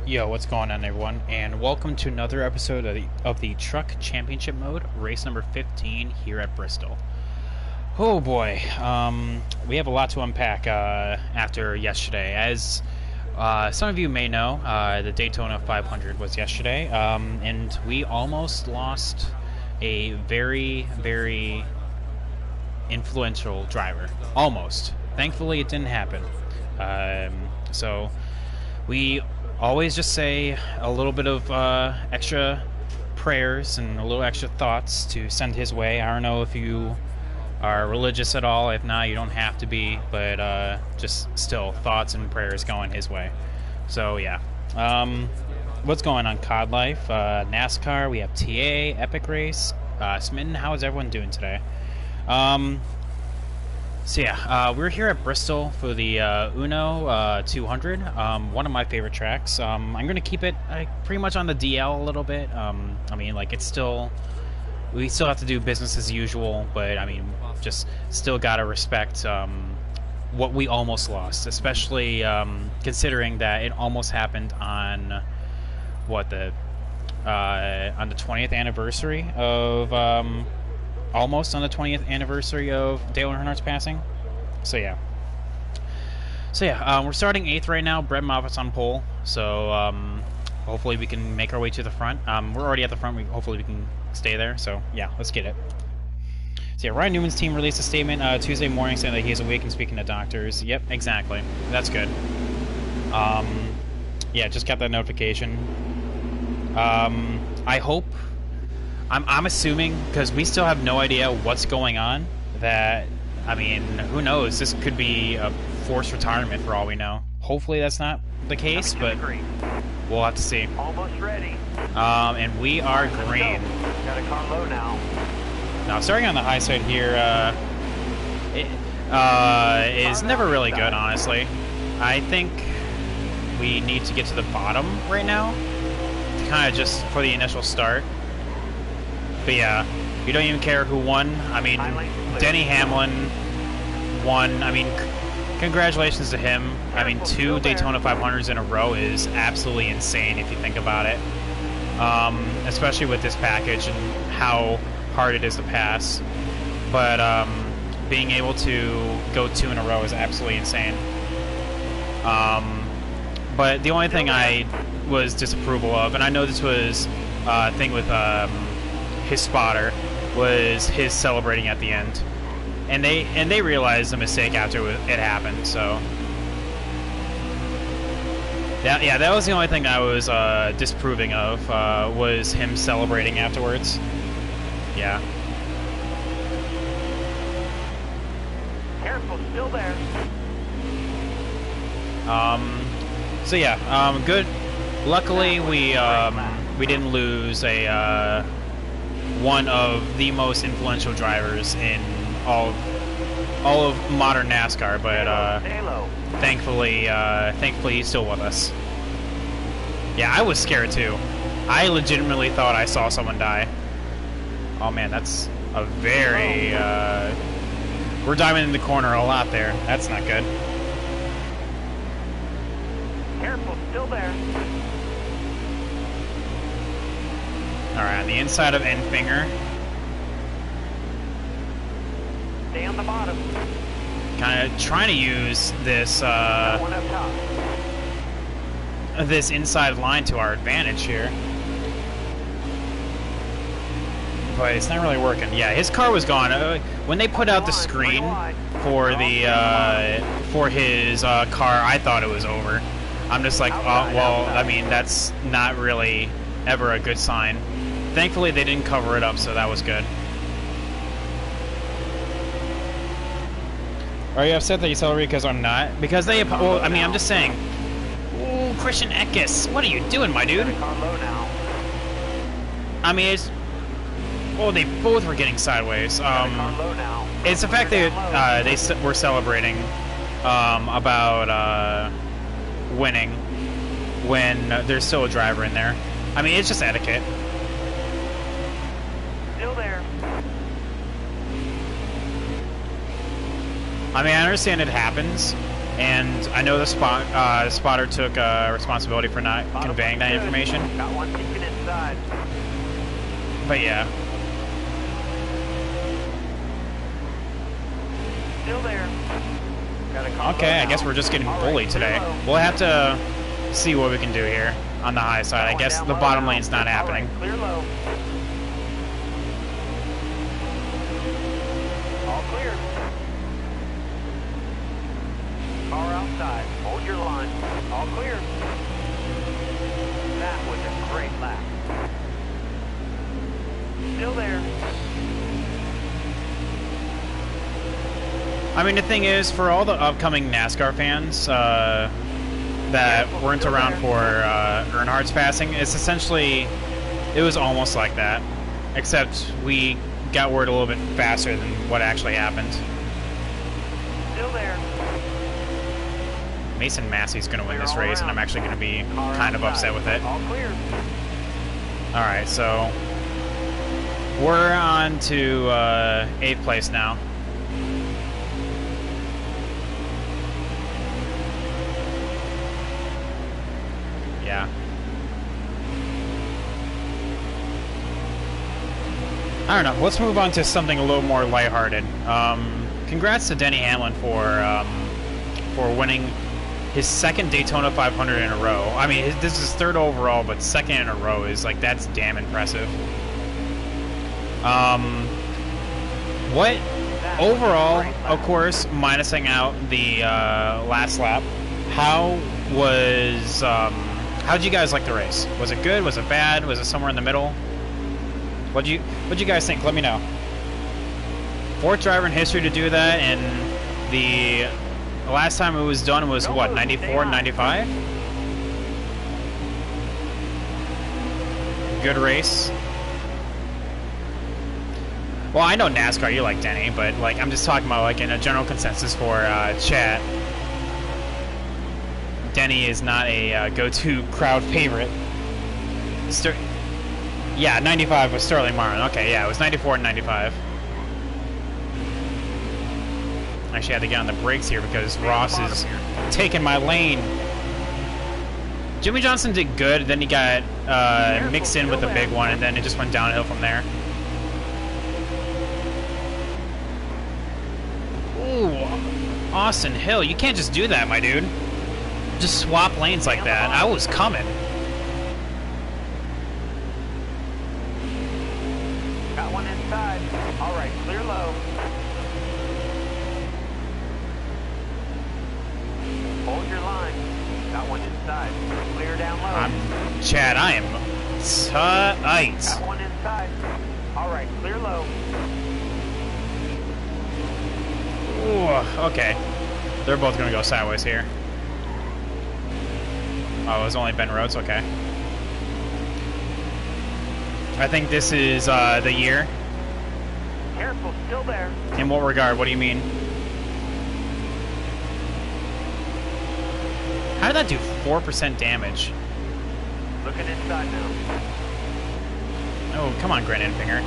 Yo, what's going on, everyone? And welcome to another episode of the Truck Championship Mode, race number 15 here at Bristol. Oh boy, we have a lot to unpack after yesterday. As some of you may know, the Daytona 500 was yesterday, and we almost lost a very, very influential driver. Almost. Thankfully, it didn't happen. So we always just say a little bit of extra prayers and a little extra thoughts to send his way. I don't know if you are religious at all. If not, you don't have to be, but just still thoughts and prayers going his way. So yeah. What's going on, COD Life? NASCAR, we have TA, Epic Race, Smitten. How is everyone doing today? So yeah, we're here at Bristol for the Uno 200, one of my favorite tracks. I'm going to keep it pretty much on the DL a little bit. I mean, like, we still have to do business as usual, but I mean, just still got to respect what we almost lost, especially considering that it almost happened on, what, on the 20th anniversary of... almost on the 20th anniversary of Dale Earnhardt's passing. So yeah. We're starting 8th right now. Brett Moffitt's on pole. So hopefully we can make our way to the front. We're already at the front. Hopefully we can stay there. So yeah, let's get it. So yeah, Ryan Newman's team released a statement Tuesday morning saying that he is awake and speaking to doctors. Yep, exactly. That's good. Yeah, just got that notification. I hope... I'm assuming, because we still have no idea what's going on, that, I mean, who knows? This could be a forced retirement for all we know. Hopefully that's not the case, but we'll have to see. Almost ready. And we are green. Got a car low now. Now, starting on the high side here, is never really good, honestly. I think we need to get to the bottom right now, kind of just for the initial start. But yeah, you don't even care who won. I mean, Denny Hamlin won. I mean, congratulations to him. I mean, 2 Daytona 500s in a row is absolutely insane if you think about it. Especially with this package and how hard it is to pass. But being able to go 2 in a row is absolutely insane. But the only thing I was disapproval of, and I know this was a thing with... his spotter, was his celebrating at the end, and they realized the mistake after it happened. So that was the only thing I was disapproving of, was him celebrating afterwards. Yeah. Careful, still there. So yeah, good. Luckily we didn't lose a one of the most influential drivers in all of modern NASCAR, but thankfully he's still with us. Yeah, I was scared too. I legitimately thought I saw someone die. Oh man, that's a very we're diving in the corner a lot there. That's not good. Careful, still there. Alright, on the inside of Enfinger. Stay on the bottom. Kind of trying to use this One up top. this inside line to our advantage here. But it's not really working. Yeah, his car was gone. When they put out the screen for the for his car, I thought it was over. I'm just like, oh, well, I mean, that's not really ever a good sign. Thankfully, they didn't cover it up, so that was good. Are you upset that you celebrate because I'm not? Because they... Well, I mean, I'm just saying. Ooh, Christian Eckes. What are you doing, my dude? I mean, it's... Oh, they both were getting sideways. It's the fact that they were celebrating about winning when there's still a driver in there. I mean, it's just etiquette. Still there. I mean, I understand it happens, And I know the spotter took responsibility for not conveying that information. Got one peeking inside. But yeah. Still there. Got a call Okay, I now. guess we're just getting All bullied right, today. clear low. We'll have to see what we can do here on the high side. I Got one guess down the low bottom now. lane's not All happening. right, clear low. All clear. Car outside. Hold your line. All clear. That was a great lap. Still there. I mean, the thing is, for all the upcoming NASCAR fans that weren't around for Earnhardt's passing, it's essentially, it was almost like that, except we got word a little bit faster than what actually happened. Still there. Mason Massey's going to win Clear this all race, and I'm around. actually going to be Car kind of outside. upset with it. All clear. Alright, so we're on to 8th place now. Yeah. I don't know. Let's move on to something a little more lighthearted. Congrats to Denny Hamlin for winning his second Daytona 500 in a row. I mean, this is third overall, but second in a row is like, that's damn impressive. What overall, of course, minusing out the last lap, how was how'd you guys like the race? Was it good? Was it bad? Was it somewhere in the middle? What'd you guys think? Let me know. Fourth driver in history to do that, and the last time it was done was what, 94, 95? Good race. Well, I know NASCAR, you like Denny, but like I'm just talking about like in a general consensus for chat. Denny is not a go-to crowd favorite. Yeah, 95 was Sterling Martin. Okay, yeah, it was 94 and 95. I actually had to get on the brakes here because Ross is taking my lane. Jimmy Johnson did good, then he got mixed in with the big one, and then it just went downhill from there. Ooh, Austin Hill, you can't just do that, my dude. Just swap lanes like that. I was coming. Got one inside. All right, clear low. Hold your line. Got one inside. Clear down low. Chad, I am tight. Got one inside. All right, clear low. Ooh, okay. They're both going to go sideways here. Oh, it was only Ben Rhodes? Okay. I think this is the year. Careful, still there. In what regard? What do you mean? How did that do 4% damage? Looking inside now. Oh, come on, Grant Enfinger.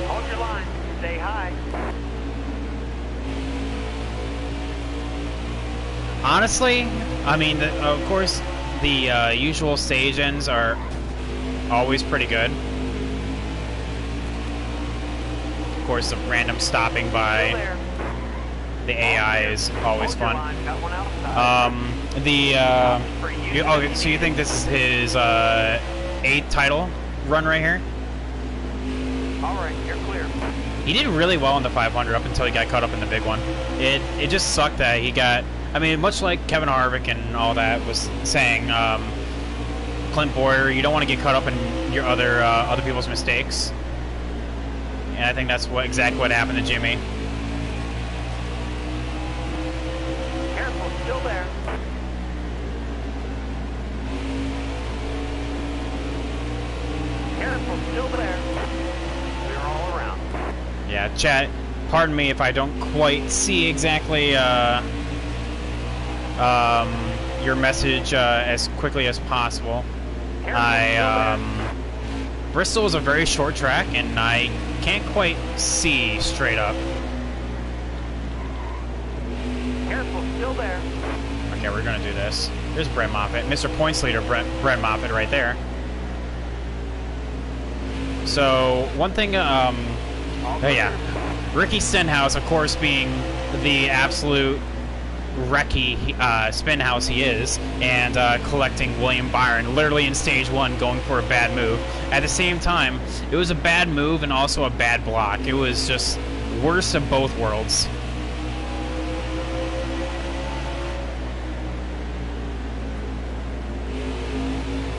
Hold your line. Stay high. Honestly, I mean, of course, the usual stage ends are always pretty good. Of course, the random stopping Still by there. the AI is always Hold your fun. line. Got one outside. Oh, so you think this is his 8th title run right here? All right, you're clear. He did really well in the 500 up until he got caught up in the big one. It just sucked that he got. I mean, much like Kevin Harvick and all that was saying, Clint Boyer, you don't want to get caught up in your other people's mistakes. And I think that's exactly what happened to Jimmy. Careful, still there. Careful, still there. Clear all around. Yeah, chat. Pardon me if I don't quite see exactly your message as quickly as possible. Careful, I still there. Bristol is a very short track, and I can't quite see straight up. Careful, still there. Okay, we're gonna do this. There's Brett Moffitt, Mr. Points leader, Brett Moffitt, right there. So one thing, oh yeah, Ricky Stenhouse, of course, being the absolute wrecky spin house he is, and collecting William Byron literally in stage 1, going for a bad move. At the same time, it was a bad move and also a bad block. It was just worst of both worlds.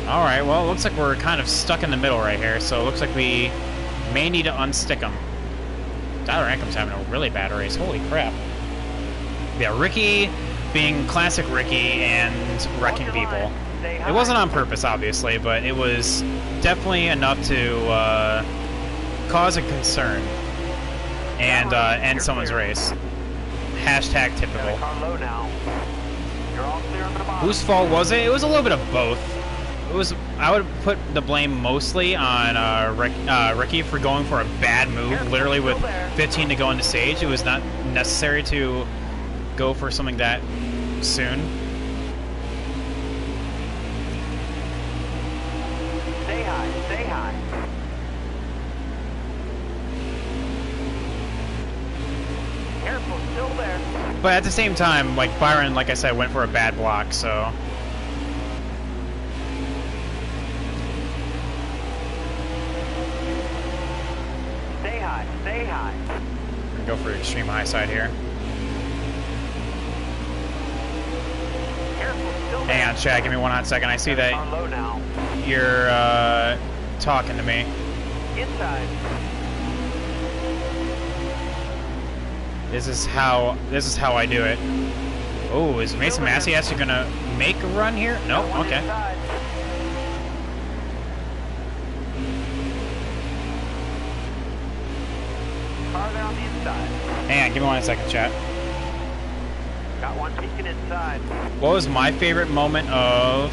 Alright, well, it looks like we're kind of stuck in the middle right here, so it looks like we may need to unstick him. Tyler Ankham's having a really bad race. Holy crap. Yeah, Ricky being classic Ricky and wrecking people. It wasn't on purpose, obviously, but it was definitely enough to cause a concern and end someone's race. Hashtag typical. Whose fault was it? It was a little bit of both. It was. I would put the blame mostly on Ricky for going for a bad move, literally with 15 to go into stage. It was not necessary to go for something that soon. Stay high, stay high. Careful, still there. But at the same time, like Byron, like I said, went for a bad block, so. Stay high. We're gonna go for extreme high side here. Careful, still Hang on, Chad, give me one hot second. I see that low now. you're talking to me. Inside. This is how I do it. Oh, is Mason Massey actually gonna make a run here? No, okay. Inside. Farther on the inside. Hang on, give me 1 second, chat. Got one peeking inside. What was my favorite moment of...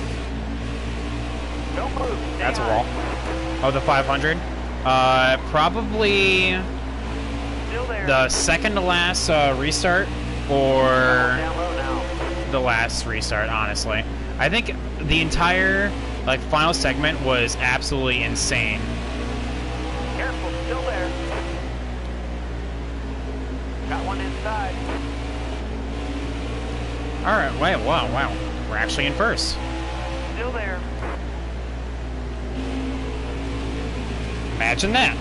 Don't move. Stay That's a high. wall. Of the 500? Probably Still there. the second to last restart, or Down low now. the last restart, honestly. I think the entire final segment was absolutely insane. Careful, still there. Got one inside. Alright, wow. We're actually in first. Still there. Imagine that.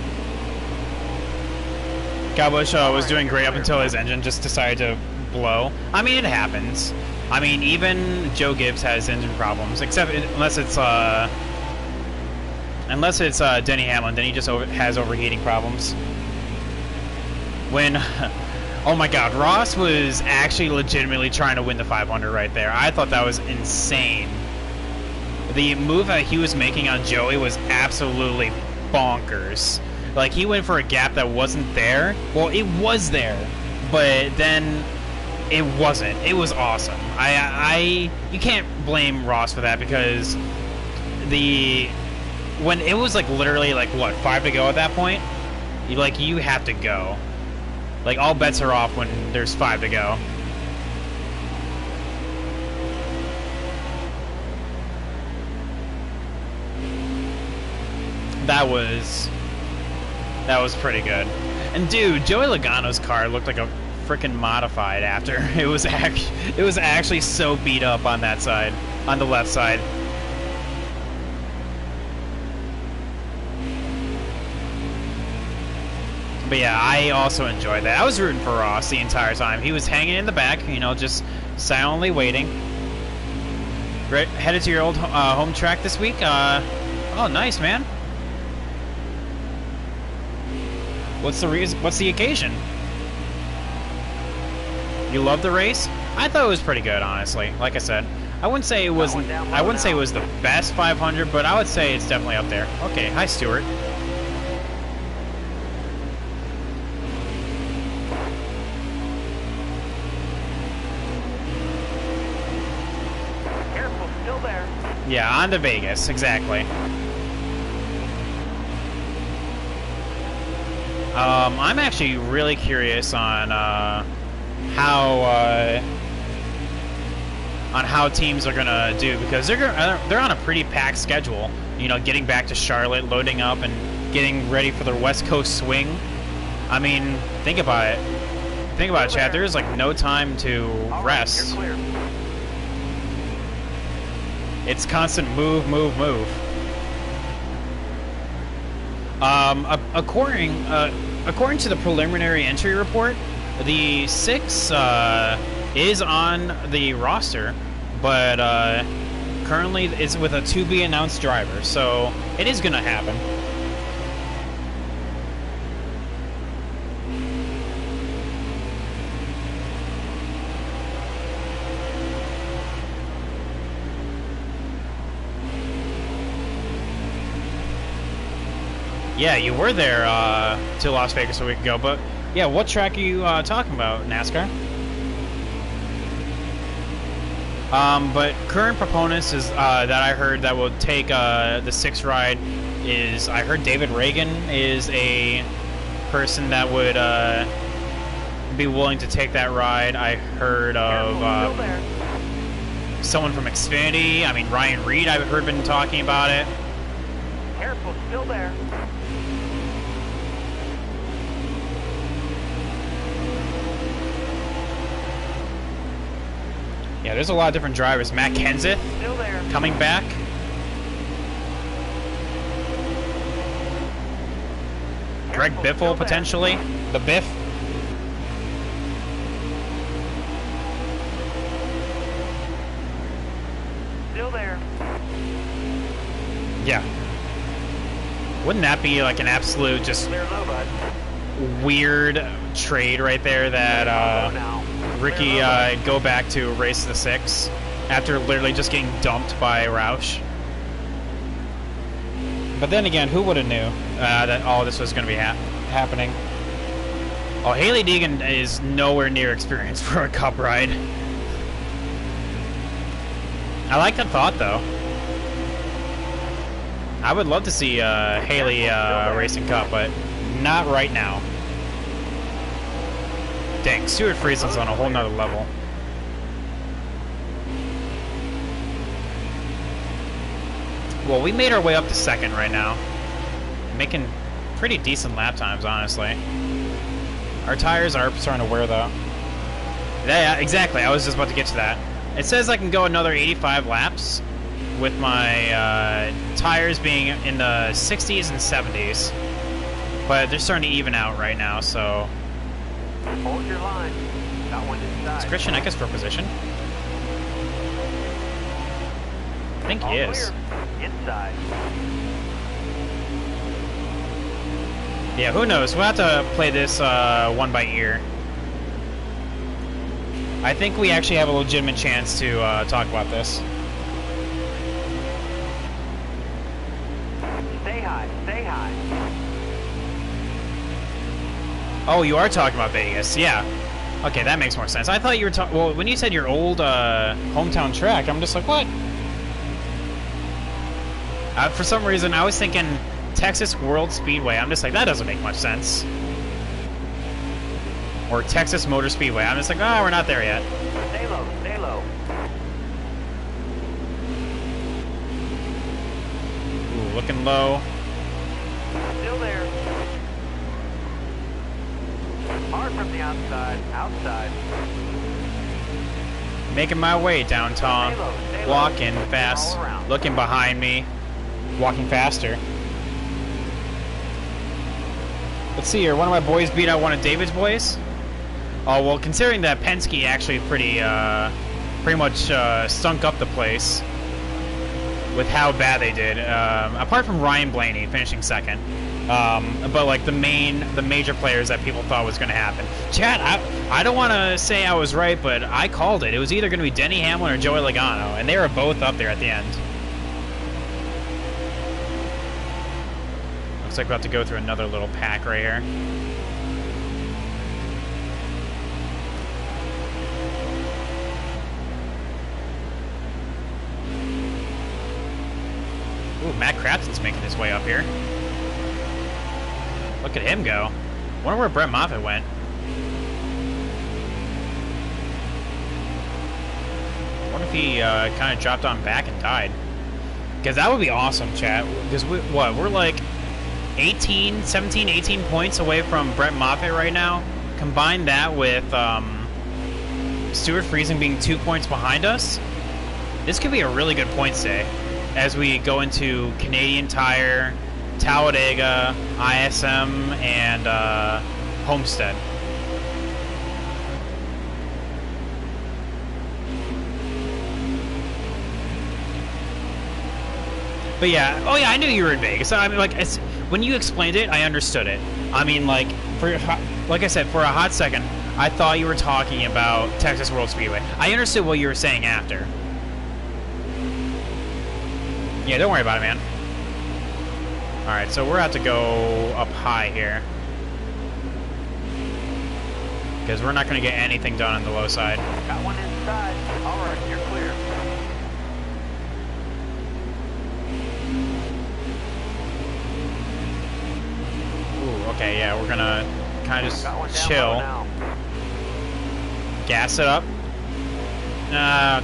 Cowbush was doing great up until his engine just decided to blow. I mean, it happens. I mean, even Joe Gibbs has engine problems, except unless it's Denny Hamlin. Then he just has overheating problems. When, oh my God, Ross was actually legitimately trying to win the 500 right there. I thought that was insane. The move that he was making on Joey was absolutely bonkers. Like, he went for a gap that wasn't there. Well, it was there, but then it wasn't. It was awesome. You can't blame Ross for that, because when it was literally what, 5 to go at that point, you have to go. All bets are off when there's 5 to go. That was pretty good. And dude, Joey Logano's car looked like a freaking modified after. It was actually so beat up on that side, on the left side. But yeah, I also enjoyed that. I was rooting for Ross the entire time. He was hanging in the back, just silently waiting. Headed to your old home track this week? Oh, nice, man. What's the reason? What's the occasion? You love the race? I thought it was pretty good, honestly. Like I said, I wouldn't say it was. I wouldn't say it was the best 500, but I would say it's definitely up there. Okay, hi Stuart. Careful, still there. Yeah, on to Vegas, exactly. I'm actually really curious on how teams are gonna do, because they're on a pretty packed schedule. You know, getting back to Charlotte, loading up, and getting ready for the West Coast swing. I mean, think about it. Think about it, Chad. There's like no time to rest. You're clear. It's constant move, move, move. According to the preliminary entry report, the 6 is on the roster, but currently it's with a to-be-announced driver, so it is going to happen. Yeah, you were there to Las Vegas a week ago, but yeah, what track are you talking about, NASCAR? But current proponents is that I heard that will take the 6 ride is, I heard David Reagan is a person that would be willing to take that ride. I heard of someone from Xfinity. I mean, Ryan Reed, I've heard been talking about it. Careful, still there. Yeah, there's a lot of different drivers. Matt Kenseth Still there. coming back. Greg Careful, Biffle still there. potentially. The Biff. Still there. Yeah. Wouldn't that be like an absolute just Clear low, bud. weird trade right there that Low now. Ricky Clear low, bud. go back to race the 6 after literally just getting dumped by Roush? But then again, who would have knew that all this was going to be happening? Oh, Haley Deegan is nowhere near experienced for a Cup ride. I like that thought, though. I would love to see Haley racing Cup, but not right now. Dang, Stuart Friesland's on a whole nother level. Well, we made our way up to 2nd right now. Making pretty decent lap times, honestly. Our tires are starting to wear, though. Yeah, exactly. I was just about to get to that. It says I can go another 85 laps with my tires being in the 60s and 70s. But they're starting to even out right now, so... Hold your line. Got one inside. Is Christian Eckes for position? I think he All is. clear. Inside. Yeah, who knows? We'll have to play this one by ear. I think we actually have a legitimate chance to talk about this. Stay high. Stay high. Oh, you are talking about Vegas, yeah. Okay, that makes more sense. I thought you were talking... Well, when you said your old hometown track, I'm just like, what? For some reason, I was thinking Texas World Speedway. I'm just like, that doesn't make much sense. Or Texas Motor Speedway. I'm just like, oh, we're not there yet. Stay low. Stay low. Ooh, looking low. Still there. Hard from the outside. Outside. Making my way down, Tom. Stay low. Stay low. Walking fast. All around. Looking behind me. Walking faster. Let's see here. One of my boys beat out one of David's boys. Oh, well, considering that Penske actually pretty much stunk up the place with how bad they did. Apart from Ryan Blaney finishing 2nd. But like the major players that people thought was going to happen. Chad, I don't want to say I was right, but I called it. It was either going to be Denny Hamlin or Joey Logano, and they were both up there at the end. Looks like we're about to go through another little pack right here. Ooh, Matt Crafton's making his way up here. Look at him go. Wonder where Brett Moffitt went. Wonder if he kind of dropped on back and died. Because that would be awesome, chat. Because we're like 17, 18 points away from Brett Moffitt right now. Combine that with Stuart Friesen being 2 points behind us. This could be a really good points day as we go into Canadian Tire, Talladega, ISM, and Homestead. But yeah, oh yeah, I knew you were in Vegas. I mean, like, when you explained it, I understood it. I mean, like, like I said, for a hot second, I thought you were talking about Texas World Speedway. I understood what you were saying after. Yeah, don't worry about it, man. Alright, so we're about to go up high here. Because we're not going to get anything done on the low side. Got one inside. Alright, you're clear. Ooh, okay, yeah, we're going to kind of just chill. Gas it up.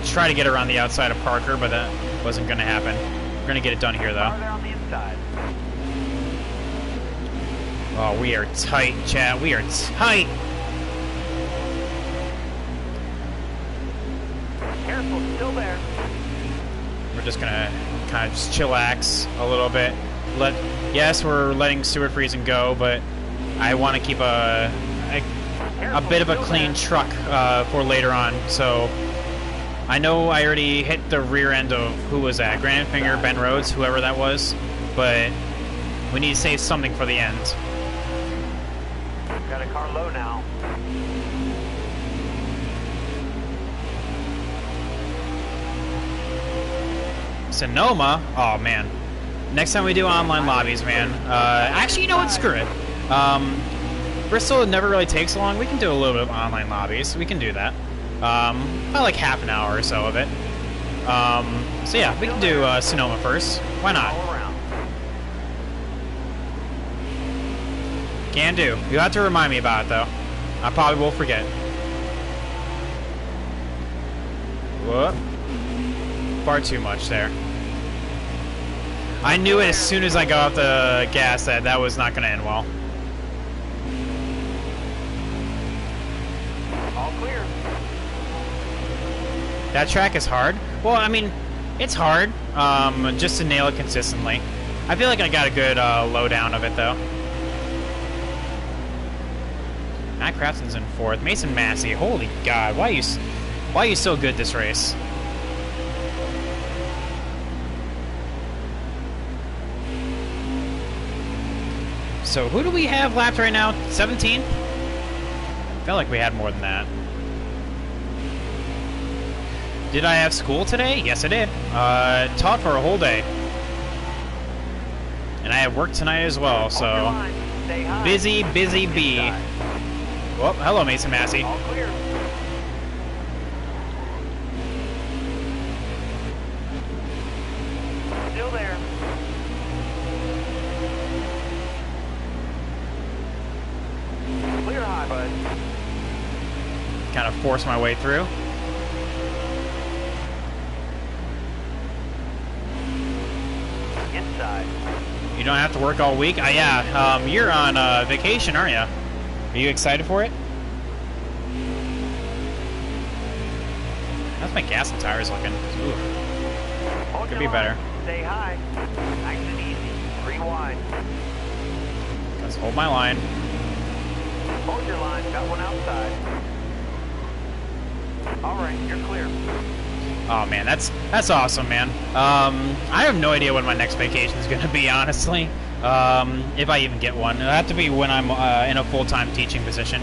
Try to get around the outside of Parker, but that wasn't going to happen. We're going to get it done here, though. On the inside. Oh, we are tight, chat. We are tight. Careful, still there. We're just going to kind of just chillax a little bit. Yes, we're letting Stuart Friesen go, but I want to keep a bit of a clean truck for later on, so I know I already hit the rear end of, who was that? Grant Finger, Ben Rhodes, whoever that was, but we need to save something for the end. Got a car low now. Sonoma? Oh, man. Next time we do online lobbies, man. Actually, you know what? Screw it. Bristol never really takes long. We can do a little bit of online lobbies. We can do that. About like half an hour or so of it. So yeah, we can do Sonoma first. Why not? Can do. You'll have to remind me about it, though. I probably will forget. Whoop. Far too much there. I knew it as soon as I got off the gas that was not going to end well. All clear. That track is hard. Well, I mean, it's hard just to nail it consistently. I feel like I got a good lowdown of it, though. Matt Craftson's in fourth. Mason Massey, holy God, why are you so good this race? So who do we have lapped right now? 17? I felt like we had more than that. Did I have school today? Yes, I did. Taught for a whole day. And I have work tonight as well, so busy, busy bee. Well, hello, Mason Massey. All clear. Still there. Clear high, bud. Kind of force my way through. Inside. You don't have to work all week? Yeah, you're on vacation, aren't you? Are you excited for it? How's my gas and tires looking? Ooh. Could be better. Stay high. Nice and easy. 3 wide. Let's hold my line. Hold your line. Got one outside. All right, you're clear. Oh man, that's awesome, man. I have no idea when my next vacation is going to be, honestly. If I even get one. It'll have to be when I'm in a full-time teaching position.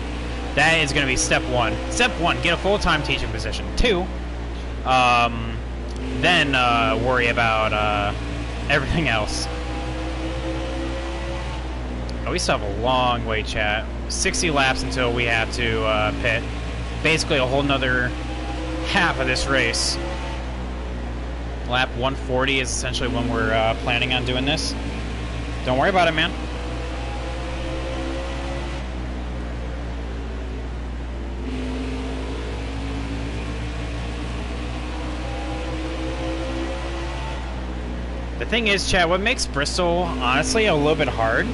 That is going to be step one. Step one, get a full-time teaching position. 2, then worry about everything else. Oh, we still have a long way, chat. 60 laps until we have to pit. Basically a whole nother half of this race. Lap 140 is essentially when we're planning on doing this. Don't worry about it, man. thing is, Chad, what makes Bristol honestly a little bit hard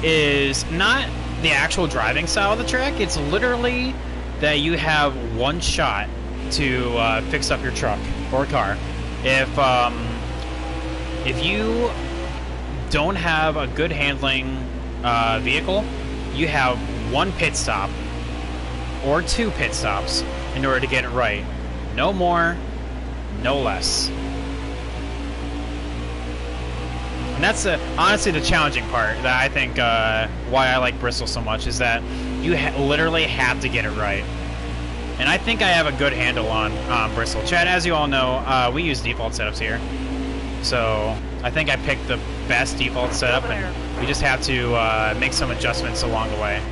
is not the actual driving style of the track. It's literally that you have one shot to fix up your truck or car. If you don't have a good handling vehicle, you have one pit stop or two pit stops in order to get it right. No more, no less. And that's honestly the challenging part that I think why I like Bristol so much is that you literally have to get it right. And I think I have a good handle on Bristol. Chad, as you all know, we use default setups here. So I think I picked the best default setup, and we just have to make some adjustments along the way.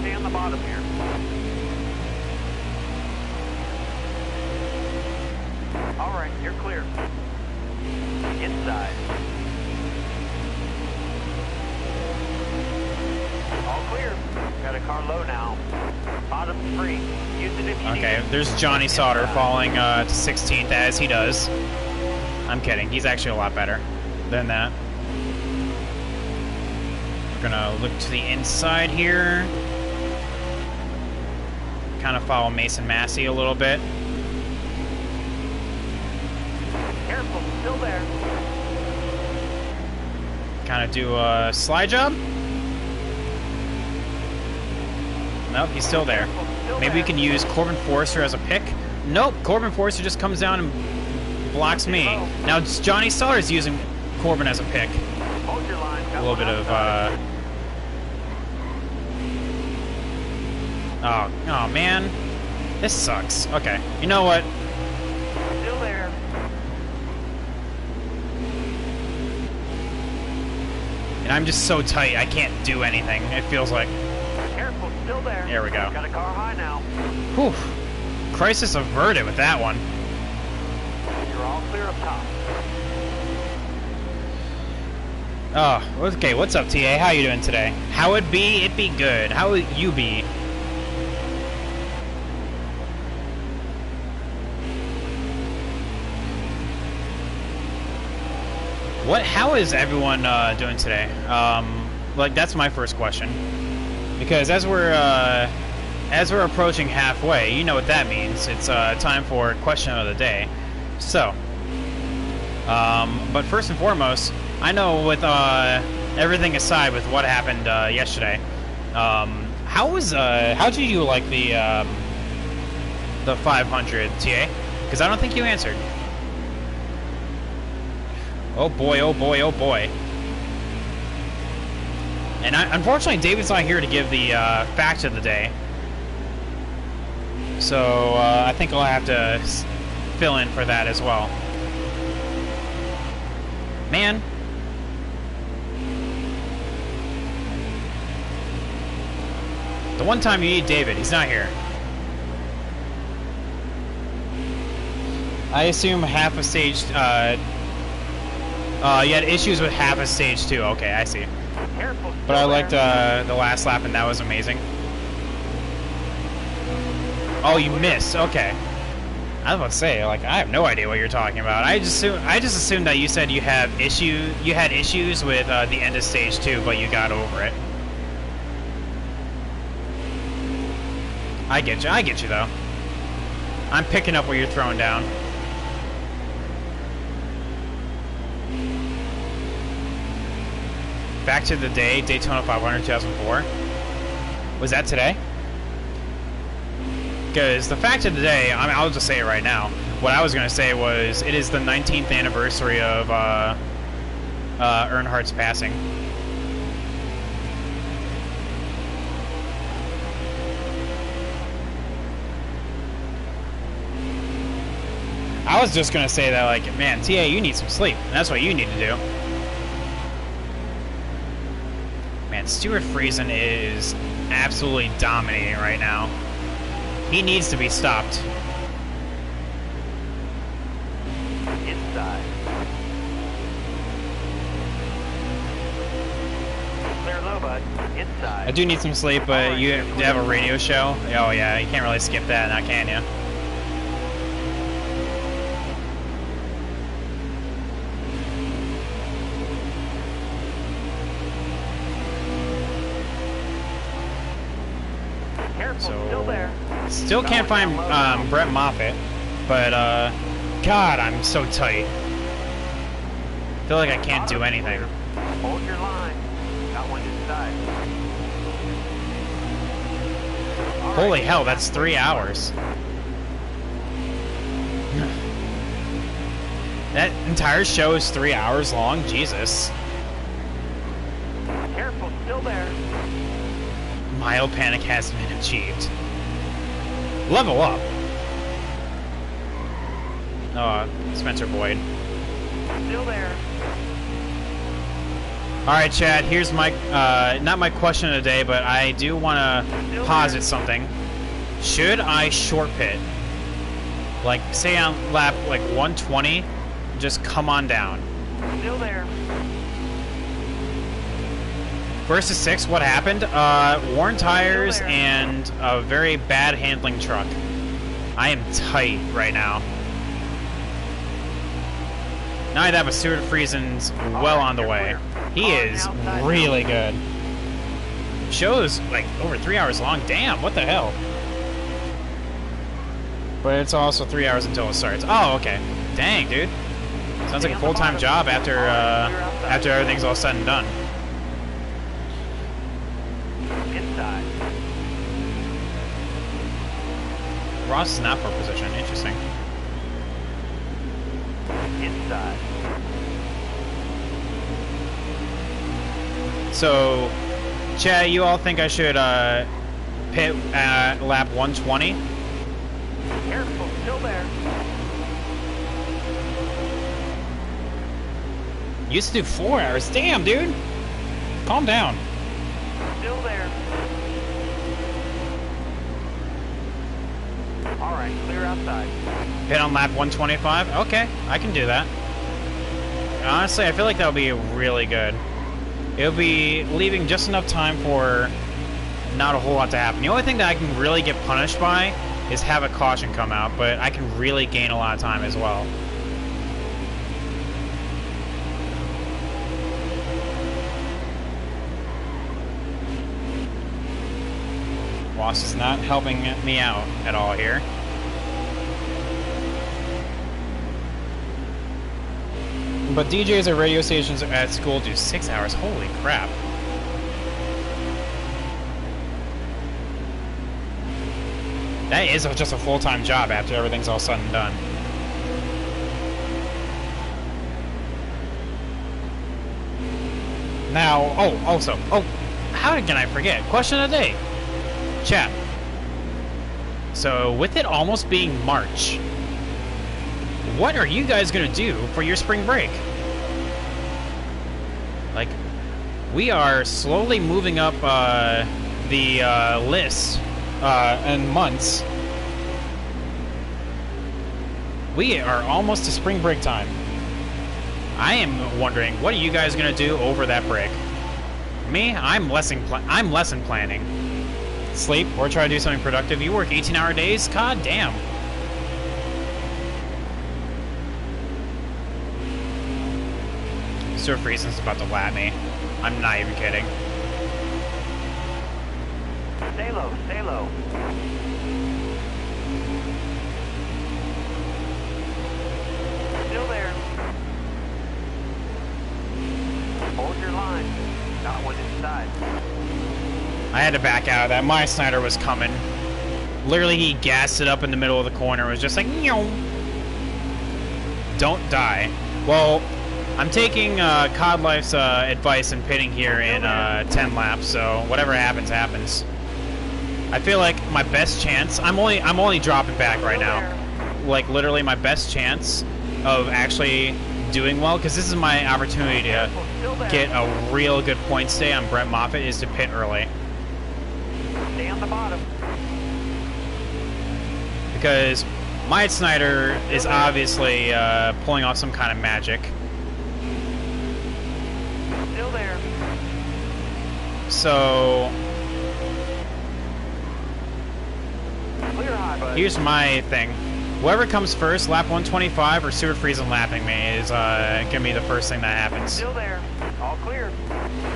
Stay on the bottom here. All right, you're clear. Inside. All clear. Got a car low now. Bottom free. Use it if you need Okay, it. there's Johnny Sauter falling to 16th, as he does. I'm kidding. He's actually a lot better than that. We're gonna look to the inside here. Kind of follow Mason Massey a little bit. Careful, still there. Kind of do a slide job. Nope, he's still there. Careful, still Maybe we there. can use Corbin Forrester as a pick. Nope, Corbin Forrester just comes down and blocks me. Now Johnny Sauter's using Corbin as a pick. Hold your line. A little bit of oh man, this sucks. Okay, you know what? Still there. And I'm just so tight, I can't do anything. It feels like. Careful, still there. There we go. Got a car high now. Whew. Crisis averted with that one. You're all clear up top. Oh, okay. What's up, TA? How you doing today? How it be? It be good. How would you be? How is everyone doing today? Like, that's my first question. Because as we're approaching halfway, you know what that means. It's time for question of the day. So, but first and foremost, I know with everything aside with what happened yesterday, how did you like the 500 TA? Because I don't think you answered. Oh boy, oh boy, oh boy. And unfortunately, David's not here to give the fact of the day. So I think I'll have to fill in for that as well. Man. The one time you need David, he's not here. I assume half a stage, you had issues with half a stage too. Okay, I see. Careful, But I still liked there. the last lap, and that was amazing. Oh, you missed. Okay. I was about to say, like, I have no idea what you're talking about. I just assumed that you said you had issues with the end of stage 2, but you got over it. I get you though. I'm picking up what you're throwing down. Back to the day, Daytona 500 2004. Was that today? Because the fact of the day, I mean, I'll just say it right now. What I was going to say was, it is the 19th anniversary of Earnhardt's passing. I was just going to say that, like, man, TA, you need some sleep. And that's what you need to do. Man, Stuart Friesen is absolutely dominating right now. He needs to be stopped. Inside. Clear low, bud. Inside. I do need some sleep, but you have a radio show? Oh yeah, you can't really skip that now, can you? Still there. Still can't find Brett Moffitt, but God, I'm so tight. Feel like I can't do anything. Hold your line. Got one inside. Holy hell, that's 3 hours. That entire show is 3 hours long? Jesus. Careful, still there. Mild panic has been achieved. Level up. Oh, Spencer Boyd. Still there. Alright, Chad, here's my, not my question of the day, but I do want to posit something. Should I short pit? Like, say on lap, like, 120, just come on down. Still there. Versus 6, what happened? Worn tires and a very bad handling truck. I am tight right now. Now I have a Stuart Friesen's well on the way. He is really good. Show's like over 3 hours long. Damn, what the hell? But it's also 3 hours until it starts. Oh, okay. Dang, dude. Sounds like a full-time job after after everything's all said and done. Inside. Ross is not for position. Interesting. Inside. So, Chad, you all think I should pit at lap 120? Careful, still there. Used to do 4 hours. Damn, dude. Calm down. Still there. Alright, clear outside. Pit on lap 125? Okay, I can do that. Honestly, I feel like that would be really good. It'll be leaving just enough time for not a whole lot to happen. The only thing that I can really get punished by is have a caution come out, but I can really gain a lot of time as well. Ross is not helping me out at all here. But DJs at radio stations at school do 6 hours. Holy crap. That is just a full-time job after everything's all said and done. Now, how can I forget? Question of the day. Chat. So, with it almost being March, what are you guys gonna do for your spring break? Like, we are slowly moving up the list in months. We are almost to spring break time. I am wondering, what are you guys gonna do over that break? Me, I'm lesson planning. Sleep or try to do something productive. You work 18-hour days? God damn. Sir Friesen's about to lap me. I'm not even kidding. Stay low, stay low. Still there. Hold your line. Got one inside. I had to back out of that. My Snyder was coming. Literally, he gassed it up in the middle of the corner. It was just like, "Meow." Don't die. Well, I'm taking COD Life's advice and pitting here in 10 laps, so whatever happens, happens. I feel like my best chance, I'm only dropping back right now. Like, literally my best chance of actually doing well, because this is my opportunity to get a real good point stay on Brett Moffitt, is to pit early. Stay on the bottom. Because Myatt Snyder is obviously pulling off some kind of magic. Still there. So Clear high, bud. here's my thing. Whoever comes first, lap 125 or Stuart Friesen lapping me, is gonna be the first thing that happens. Still there. All clear.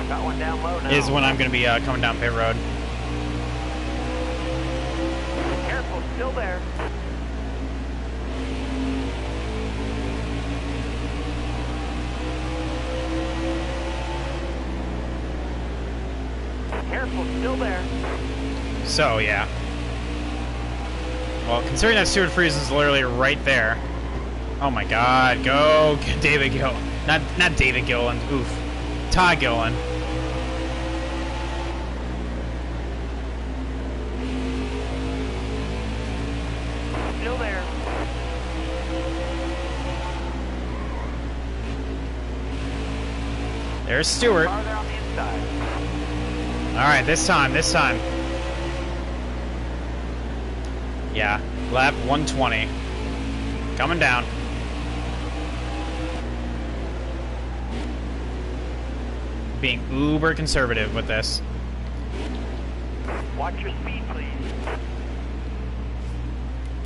Got one down low now. Is when I'm gonna be coming down pit road. still there. Careful, still there. So, yeah. Well, considering that Stuart Friesen is literally right there. Oh my god, go David Gill. Not David Gillen, oof. Todd Gillen. Still there. There's Stewart. Farther on the inside. Alright, this time. Yeah, lap 120. Coming down. Being uber conservative with this. Watch your speed, please.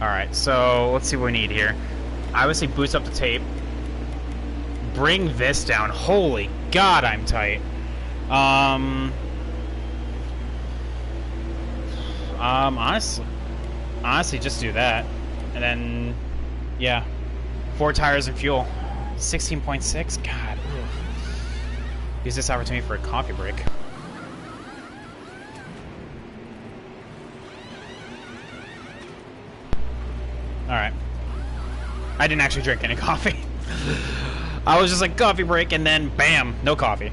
Alright, so let's see what we need here. Obviously boost up the tape. Bring this down. Holy god, I'm tight. Honestly, just do that. And then, yeah. 4 tires and fuel. 16.6? God. Ugh. Use this opportunity for a coffee break. Alright. I didn't actually drink any coffee. I was just like, coffee break, and then, bam, no coffee.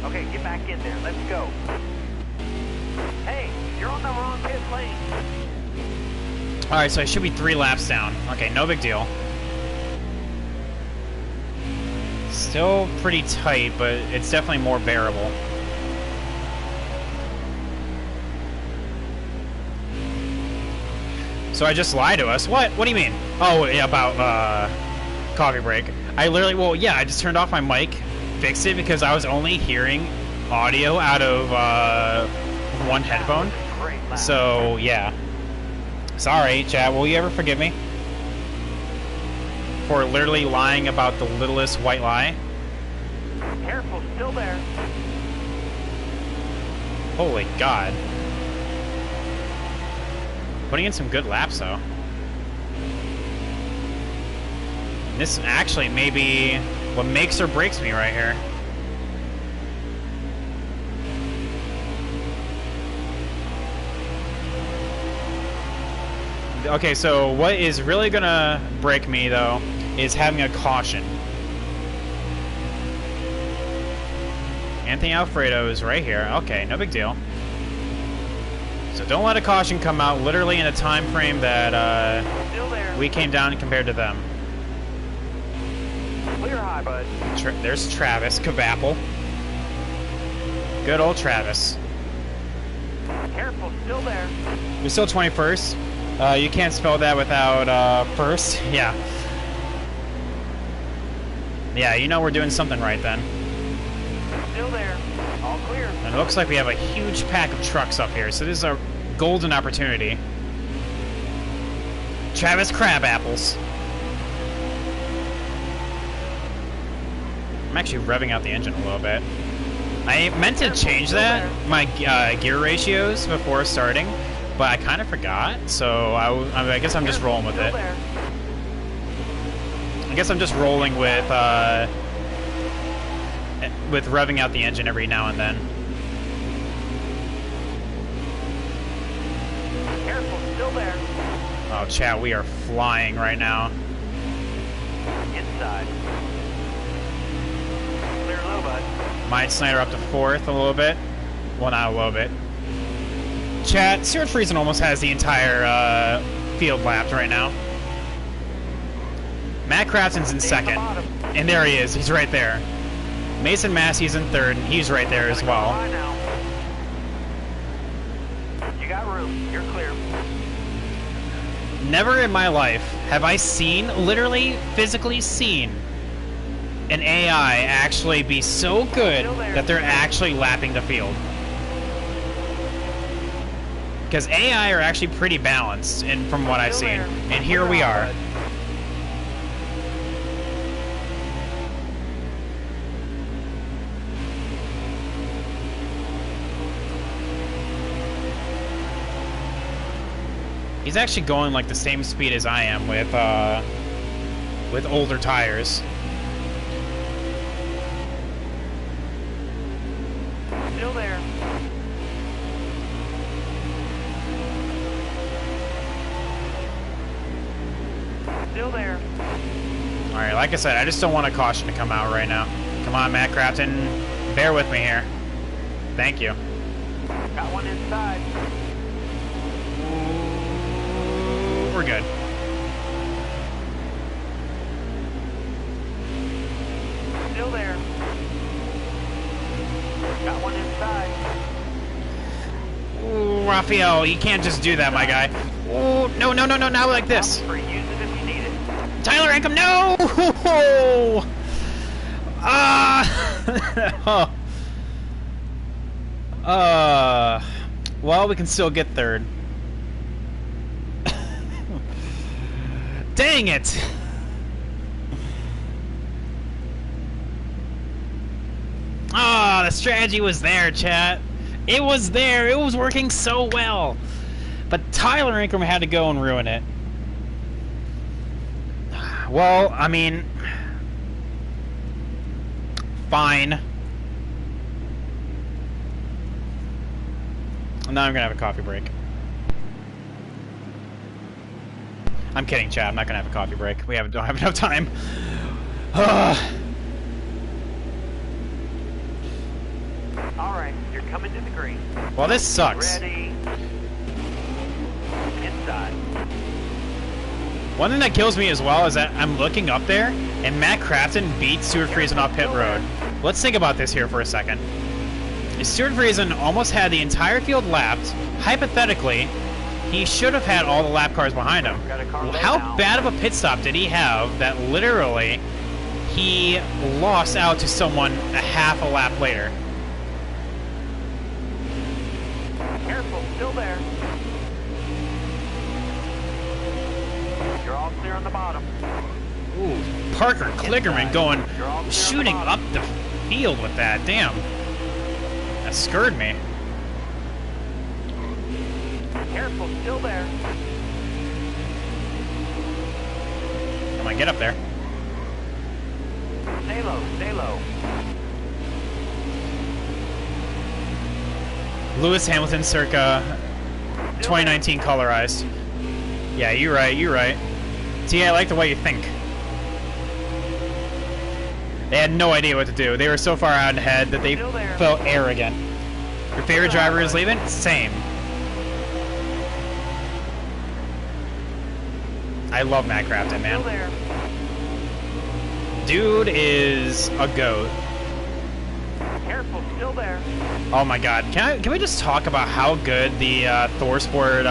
Okay, get back in there. Let's go. Hey, you're on the wrong pit lane. Alright, so I should be 3 laps down. Okay, no big deal. Still pretty tight, but it's definitely more bearable. So I just lied to us. What? What do you mean? Oh, yeah, about coffee break. I literally, well, yeah, I just turned off my mic, fixed it because I was only hearing audio out of one headphone. So, yeah. Sorry, chat. Will you ever forgive me? For literally lying about the littlest white lie? Careful, still there. Holy God. Putting in some good laps, though. This actually may be what makes or breaks me right here. Okay, so what is really gonna break me, though, is having a caution. Anthony Alfredo is right here. Okay, no big deal. So don't let a caution come out literally in a time frame that we came down compared to them. Clear high, bud. There's Travis Kabapple. Good old Travis. Careful, still there. You're still 21st. You can't spell that without first. Yeah. Yeah, you know we're doing something right then. Still there. All clear. And it looks like we have a huge pack of trucks up here, so this is a golden opportunity. Travis Crabapples. I'm actually revving out the engine a little bit. I meant to change that, my gear ratios before starting, but I kind of forgot, so I guess I'm just rolling with it. I guess I'm just rolling with revving out the engine every now and then. Careful, still there. Oh, chat, we are flying right now. Inside. Clear low, bud. Mike Snyder up to 4th a little bit. Well, not a little bit. Chat, Stuart Friesen almost has the entire field lapped right now. Matt Craftson's in 2nd. And there he is. He's right there. Mason Massey's in 3rd, and he's right there as well. You got room. You're clear. Never in my life have I seen, literally, physically seen, an AI actually be so good that they're actually lapping the field. Because AI are actually pretty balanced, and from what I've seen. And here we are. He's actually going like the same speed as I am with older tires. Still there. Still there. Alright, like I said, I just don't want a caution to come out right now. Come on, Matt Crafton. Bear with me here. Thank you. Got one inside. We're good. Still there. Got one inside. Ooh, Raphael, you can't just do that, my guy. Ooh, no, no, no, no, not like this. Free. Use it if you need it. Tyler Ankrum, no! Ah! Well, we can still get third. Dang it! Ah, the strategy was there, chat. It was there. It was working so well. But Tyler Ankrum had to go and ruin it. Well, I mean, fine. Now I'm gonna have a coffee break. I'm kidding, Chad. I'm not gonna have a coffee break. We don't have enough time. All right, you're coming to the green. Well, this sucks. Ready. Inside. One thing that kills me as well is that I'm looking up there, and Matt Crafton beat Stuart Friesen off pit road. Let's think about this here for a second. If Stuart Friesen almost had the entire field lapped, hypothetically, he should have had all the lap cars behind him. How bad of a pit stop did he have that literally he lost out to someone a half a lap later? Careful, still there. You're all clear on the bottom. Ooh, Parker Klickerman going, shooting up the field with that. Damn. That scared me. Careful, still there. Come on, get up there. Stay low, stay low. Lewis Hamilton circa 2019 colorized. Yeah, you're right, you're right. See, I like the way you think. They had no idea what to do. They were so far out ahead that they felt arrogant. Your favorite driver is leaving? Same. I love Matt Crafton, man. Dude is a goat. Careful, still there. Oh my god. Can we just talk about how good the ThorSport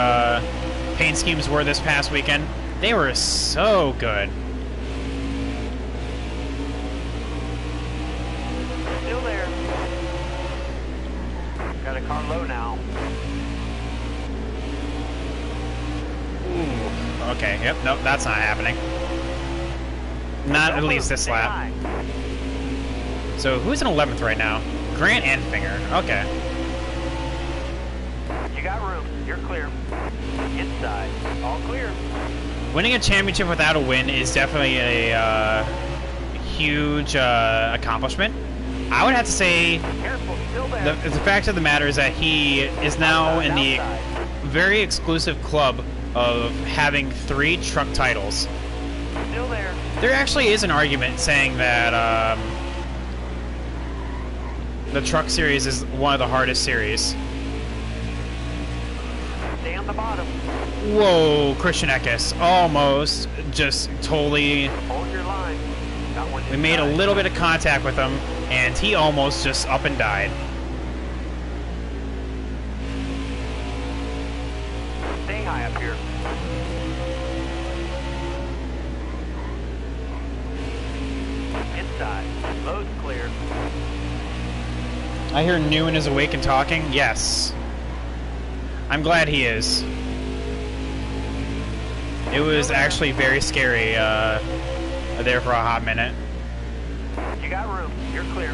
paint schemes were this past weekend? They were so good. Still there. Got a car low now. Ooh. Okay, yep, nope, that's not happening. Not at least this lap. So who's in 11th right now? Grant and Finger. Okay. You got room. You're clear. Inside. All clear. Winning a championship without a win is definitely a huge accomplishment. I would have to say Careful, still there. the fact of the matter is that he is now in the very exclusive club of having 3 truck titles. Still there. There actually is an argument saying that the truck series is one of the hardest series. Stay on the bottom. Whoa, Christian Eckes almost just totally. Hold your line. Got one We made a inside. little bit of contact with him, and he almost just up and died. Stay high up here. Inside. Low's clear. I hear Newen is awake and talking. Yes. I'm glad he is. It was actually very scary there for a hot minute. You got room. You're clear.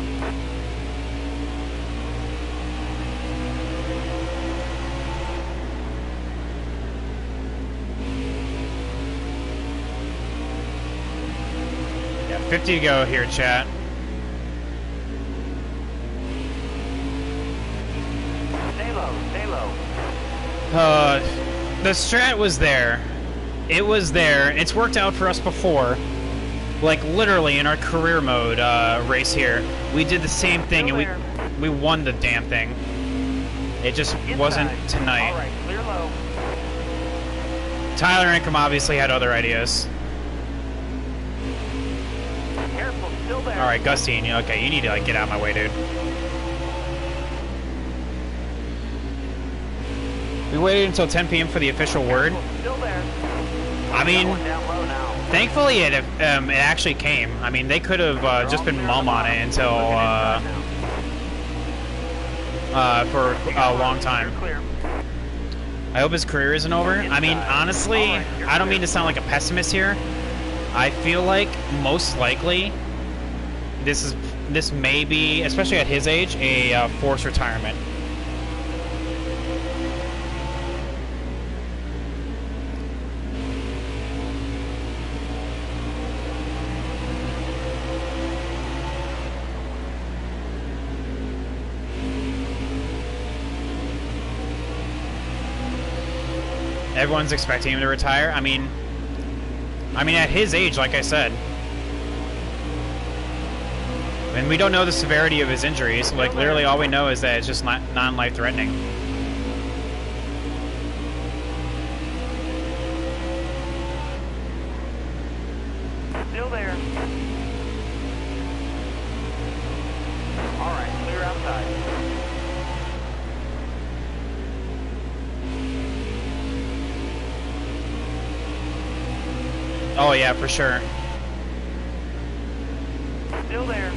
50 to go here, chat. Stay low, stay low. The strat was there. It was there. It's worked out for us before. Like, literally, in our career mode race here, we did the same thing, and we won the damn thing. It just wasn't tonight. All right, clear low. Tyler Ingram obviously had other ideas. Careful, still there. All right, Gustine, okay, you need to, like, get out of my way, dude. We waited until 10 p.m. for the official word. Still there. I mean, Down low now. thankfully it actually came. I mean, they could have just been mum on it until for a long time. I hope his career isn't over. I mean, honestly, I don't mean to sound like a pessimist here. I feel like most likely this may be, especially at his age, a forced retirement. Everyone's expecting him to retire. I mean, at his age, like I said. And we don't know the severity of his injuries. Like, literally all we know is that it's just non-life-threatening. Still there. All right, clear outside. Oh yeah, for sure. Still there.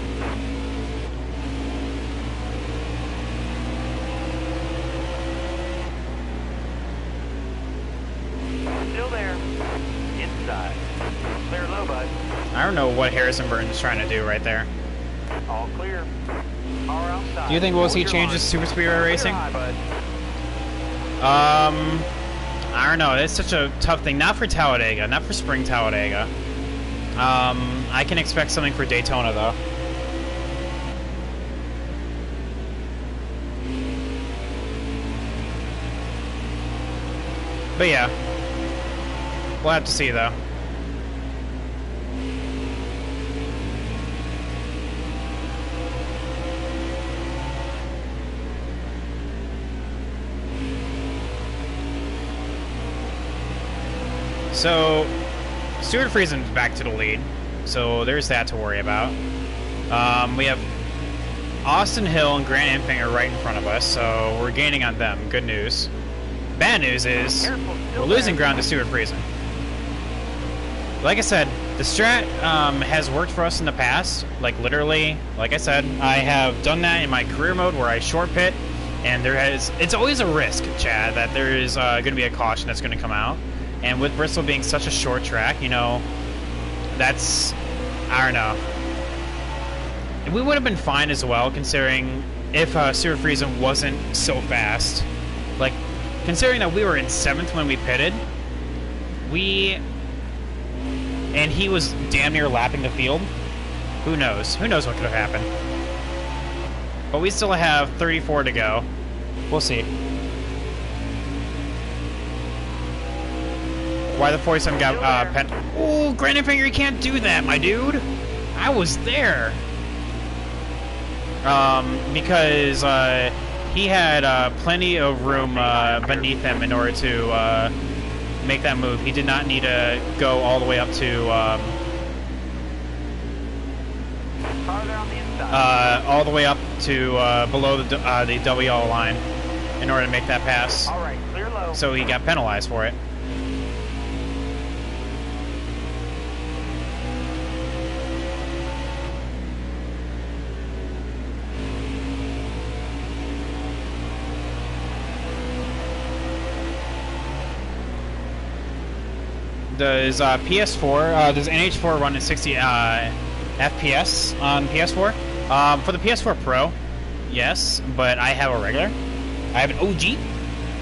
Still there. Inside. Clear low, bud. I don't know what Harrison Burton's trying to do right there. All clear. Car outside. Do you think we'll Hold see your changes to line. Super Speedway racing? Clear high, bud. I don't know. It's such a tough thing. Not for Talladega. Not for Spring Talladega. I can expect something for Daytona, though. But yeah. We'll have to see, though. So, Stuart Friesen's back to the lead, so there's that to worry about. We have Austin Hill and Grant Enfinger right in front of us, so we're gaining on them. Good news. Bad news is we're losing ground to Stuart Friesen. Like I said, the strat has worked for us in the past. Like, literally, like I said, I have done that in my career mode where I short pit, and it's always a risk, Chad, that there is going to be a caution that's going to come out. And with Bristol being such a short track, you know, that's, I don't know. We would have been fine as well, considering if Stuart Friesen wasn't so fast. Like, considering that we were in 7th when we pitted, and he was damn near lapping the field. Who knows? Who knows what could have happened? But we still have 34 to go. We'll see. Why the 47 got pen? Oh, Grant Enfinger, you can't do that, my dude. I was there. Because he had plenty of room beneath him in order to make that move. He did not need to go all the way up to all the way up to below the double yellow line in order to make that pass. All right, clear low. So he got penalized for it. Does PS4, does NH4 run at 60 FPS on PS4? For the PS4 Pro, yes, but I have a regular. I have an OG,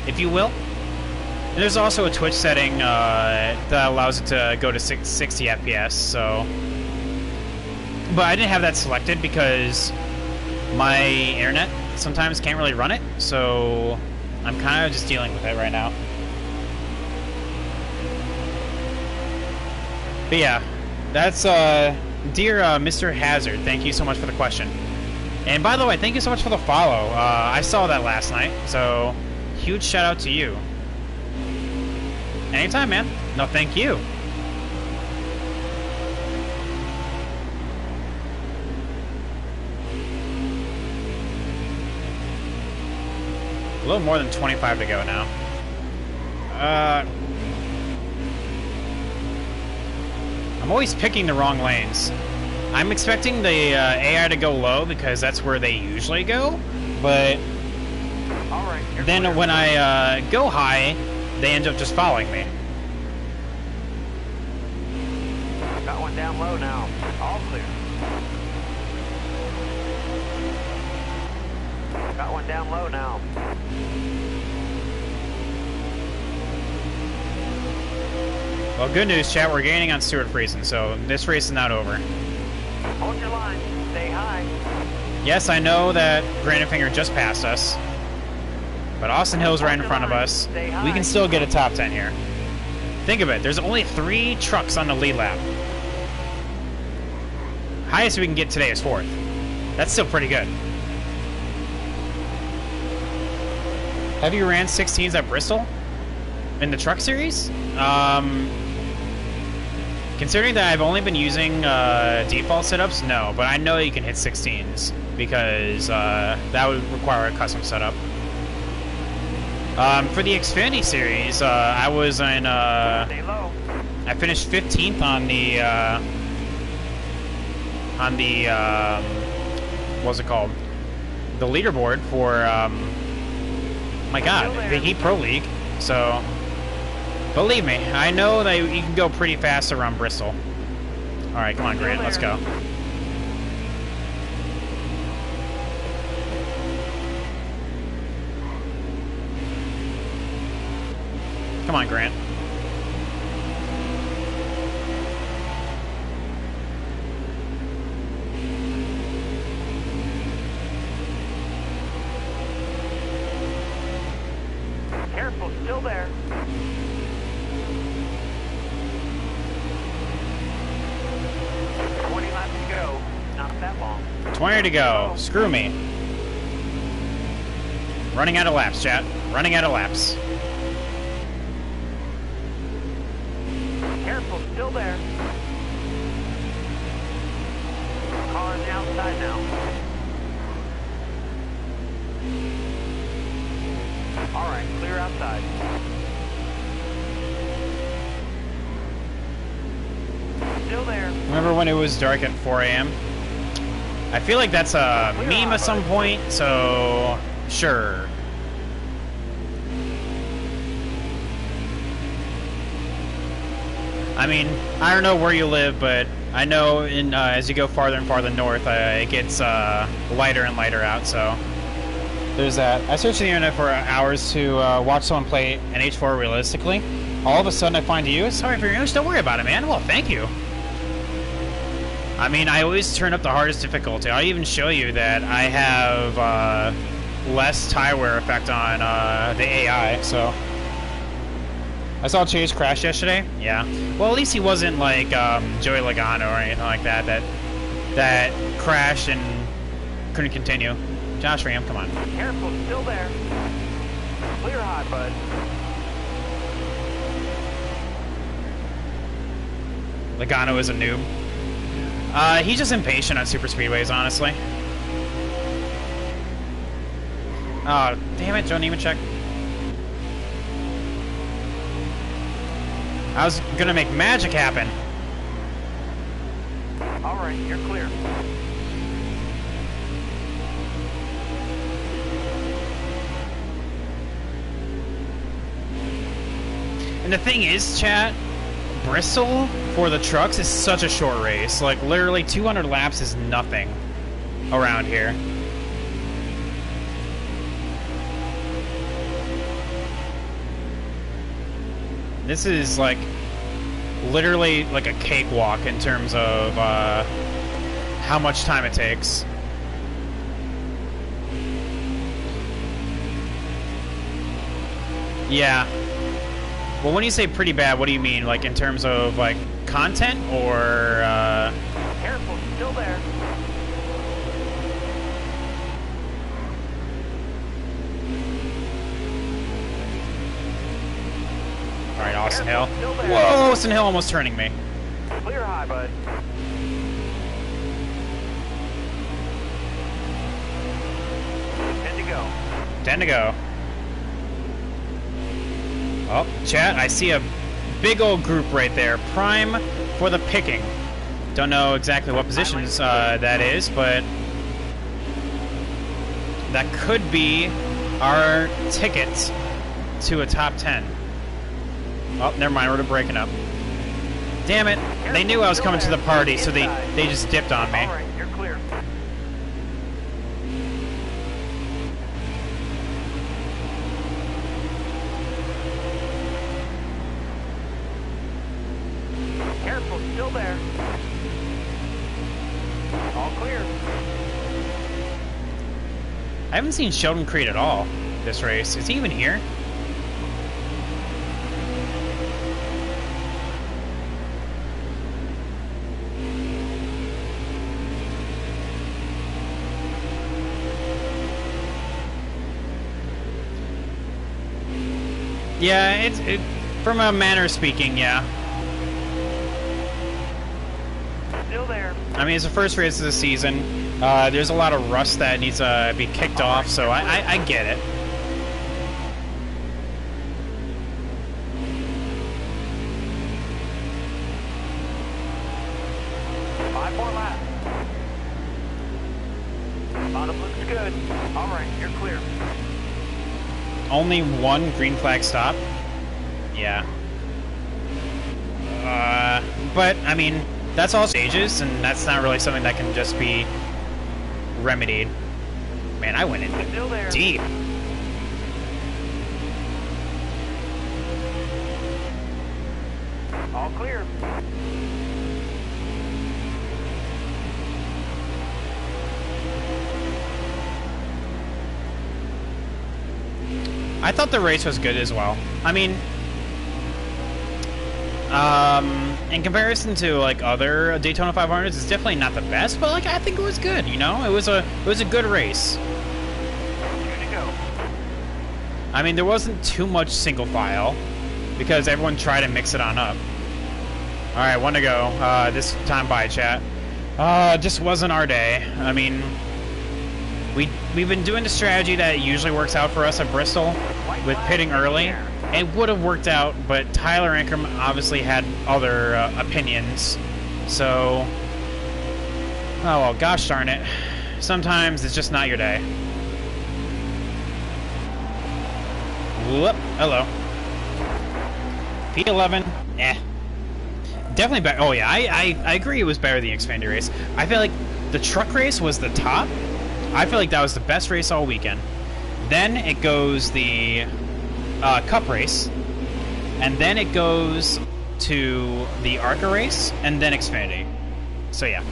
if you will. And there's also a Twitch setting that allows it to go to 60 FPS, so But I didn't have that selected because my internet sometimes can't really run it, so I'm kind of just dealing with it right now. But yeah, that's, dear Mr. Hazard, thank you so much for the question. And by the way, thank you so much for the follow. I saw that last night, so huge shout out to you. Anytime, man. No, thank you. A little more than 25 to go now. I'm always picking the wrong lanes. I'm expecting the AI to go low because that's where they usually go, but then when I go high, they end up just following me. Got one down low now. All clear. Got one down low now. Well, good news, chat. We're gaining on Stuart Friesen, so this race is not over. Hold your line. Stay high. Yes, I know that Granite Finger just passed us, but Austin Hill's right in front of us. We can still get a top 10 here. Think of it. There's only 3 trucks on the lead lap. Highest we can get today is 4th. That's still pretty good. Have you ran 16s at Bristol in the truck series? Considering that I've only been using default setups, no, but I know you can hit 16s because that would require a custom setup. For the Xfinity series, I was in. I finished 15th on the what's it called? The leaderboard for my God, the Heat Pro League. So. Believe me, I know that you can go pretty fast around Bristol. Alright, come on, Grant, let's go. Come on, Grant. Careful, still there. 20 laps to go. Not that long. 20 to go. Screw me. Running out of laps, chat. Running out of laps. Careful, still there. Car on the outside now. Alright, clear outside. Still there. Remember when it was dark at 4 a.m.? I feel like that's a meme at some point, so sure. I mean, I don't know where you live, but I know in as you go farther and farther north, it gets lighter and lighter out, so there's that. I searched the internet for hours to watch someone play NH4 realistically. All of a sudden I find you. Sorry for your English, don't worry about it, man. Well, thank you. I mean, I always turn up the hardest difficulty. I'll even show you that I have less tire wear effect on the AI, so. I saw Chase crash yesterday. Yeah. Well, at least he wasn't like Joey Logano or anything like that that crashed and couldn't continue. Josh Ram, come on. Careful, still there. Clear high, bud. Logano is a noob. He's just impatient on super speedways, honestly. Oh, damn it, Joe Nemechek. I was gonna make magic happen. Alright, you're clear. And the thing is, chat, Bristol for the trucks is such a short race. Like, literally 200 laps is nothing around here. This is like literally like a cakewalk in terms of how much time it takes. Yeah. Well, when you say pretty bad, what do you mean? Like in terms of like content or? Careful, still there. All right, Austin Hill. Still there. Whoa, Austin Hill almost turning me. Clear high, bud. Good to go. 10 to go. Oh, chat, I see a big old group right there. Prime for the picking. Don't know exactly what positions that is, but that could be our ticket to a top 10. Oh, never mind, we're breaking up. Damn it, they knew I was coming to the party, so they just dipped on me. All right, you're clear. Careful, still there. All clear. I haven't seen Sheldon Creed at all this race. Is he even here? Yeah, it from a manner of speaking, yeah. Still there. I mean, it's the first race of the season. There's a lot of rust that needs to be kicked off, so I get it. Five more laps. Bottom looks good. All right, you're clear. Only one green flag stop? Yeah. But, I mean, that's all stages, and that's not really something that can just be remedied. Man, I went in Still there. deep. All clear. I thought the race was good as well. I mean, in comparison to like other Daytona 500s, it's definitely not the best, but like I think it was good. You know, it was a good race. Good to go. I mean, there wasn't too much single file because everyone tried to mix it on up. All right, one to go. This time by chat. Just wasn't our day. I mean, we've been doing the strategy that usually works out for us at Bristol with pitting early. It would have worked out, but Tyler Ankrum obviously had other opinions. So, oh well, gosh darn it. Sometimes it's just not your day. Whoop, hello. P11, eh. Definitely better. Oh yeah, I agree it was better than the Xfinity race. I feel like the truck race was the top. I feel like that was the best race all weekend. Then it goes the Cup race, and then it goes to the ARCA race, and then Xfinity. So yeah.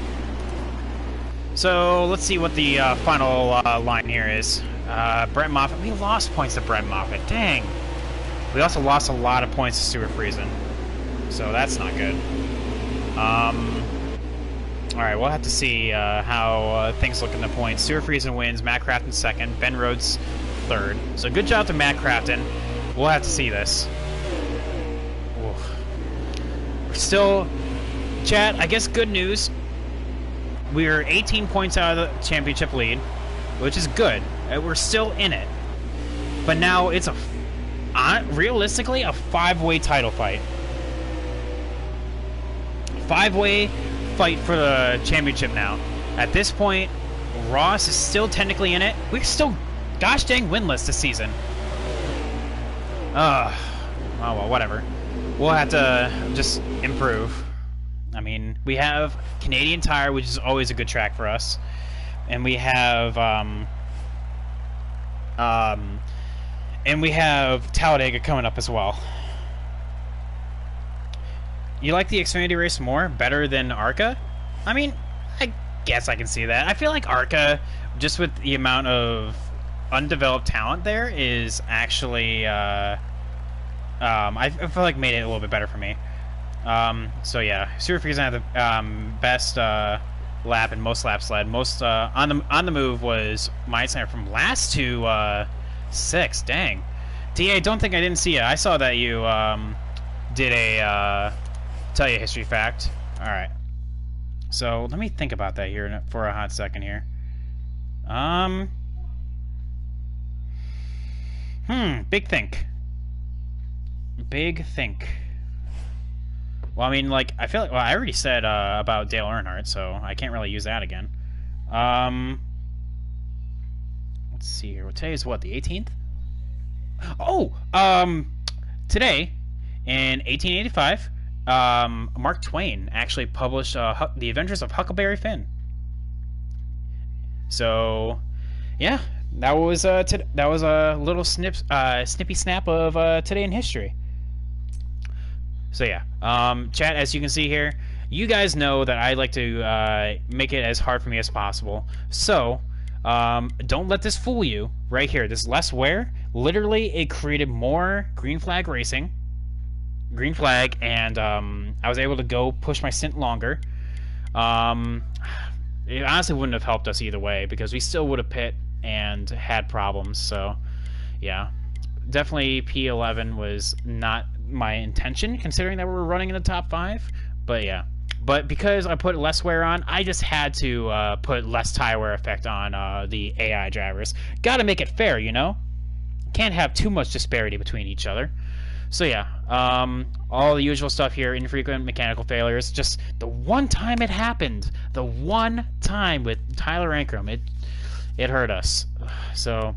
So let's see what the final line here is. Brett Moffitt. We lost points to Brett Moffitt. Dang. We also lost a lot of points to Stuart Friesen. So that's not good. Alright, we'll have to see how things look in the points. Stuart Friesen wins, Matt Crafton second, Ben Rhodes third. So good job to Matt Crafton. We'll have to see this. Oof. We're still... Chat, I guess good news. We're 18 points out of the championship lead, which is good. We're still in it. But now it's realistically a 5-way title fight. 5-way fight for the championship now. At this point, Ross is still technically in it. We're still gosh dang winless this season. Oh well, whatever. We'll have to just improve. I mean, we have Canadian Tire, which is always a good track for us. And we have Talladega coming up as well. You like the Xfinity race more? Better than ARCA? I mean, guess I can see that. I feel like Arca, just with the amount of undeveloped talent there, is actually I feel like made it a little bit better for me. So yeah, Super Freeze had the best lap and most laps led. Most on the move was my center from last to 6. Dang, DA, don't think I didn't see it. I saw that you did a tell you a history fact. All right, so let me think about that here for a hot second here. Big think. Big think. Well, I mean, like, I feel like, well, I already said about Dale Earnhardt, so I can't really use that again. Let's see here. Well, today is what, the 18th? Oh, today, in 1885, Mark Twain actually published The Adventures of Huckleberry Finn. So, yeah, that was a little snippy snap of today in history. So yeah, chat, as you can see here, you guys know that I like to make it as hard for me as possible. So, don't let this fool you. Right here, this less wear, literally it created more green flag racing. Green flag, and I was able to go push my stint longer. It honestly wouldn't have helped us either way, because we still would have pit and had problems, so yeah. Definitely P11 was not my intention, considering that we were running in the top 5. But yeah, but because I put less wear on, I just had to put less tire wear effect on the AI drivers. Got to make it fair, you know. Can't have too much disparity between each other. So yeah, all the usual stuff here. Infrequent mechanical failures. Just the one time it happened, the one time with Tyler Ankrum, it hurt us. So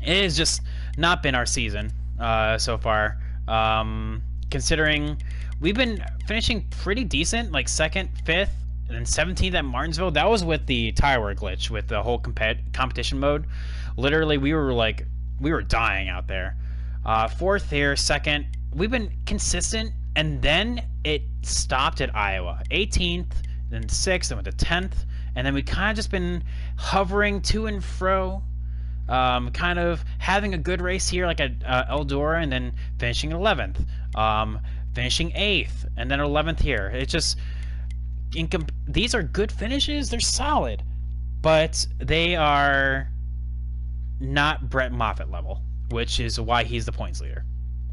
it has just not been our season so far. Considering we've been finishing pretty decent, like 2nd, 5th, and then 17th at Martinsville. That was with the tire wear glitch, with the whole competition mode. Literally, we were dying out there. 4th here, 2nd. We've been consistent, and then it stopped at Iowa. 18th, then 6th, and went to 10th, and then we kind of just been hovering to and fro. Kind of having a good race here, like at Eldora, and then finishing 11th, finishing 8th, and then 11th here. It's just these are good finishes. They're solid, but they are not Brett Moffitt level, which is why he's the points leader.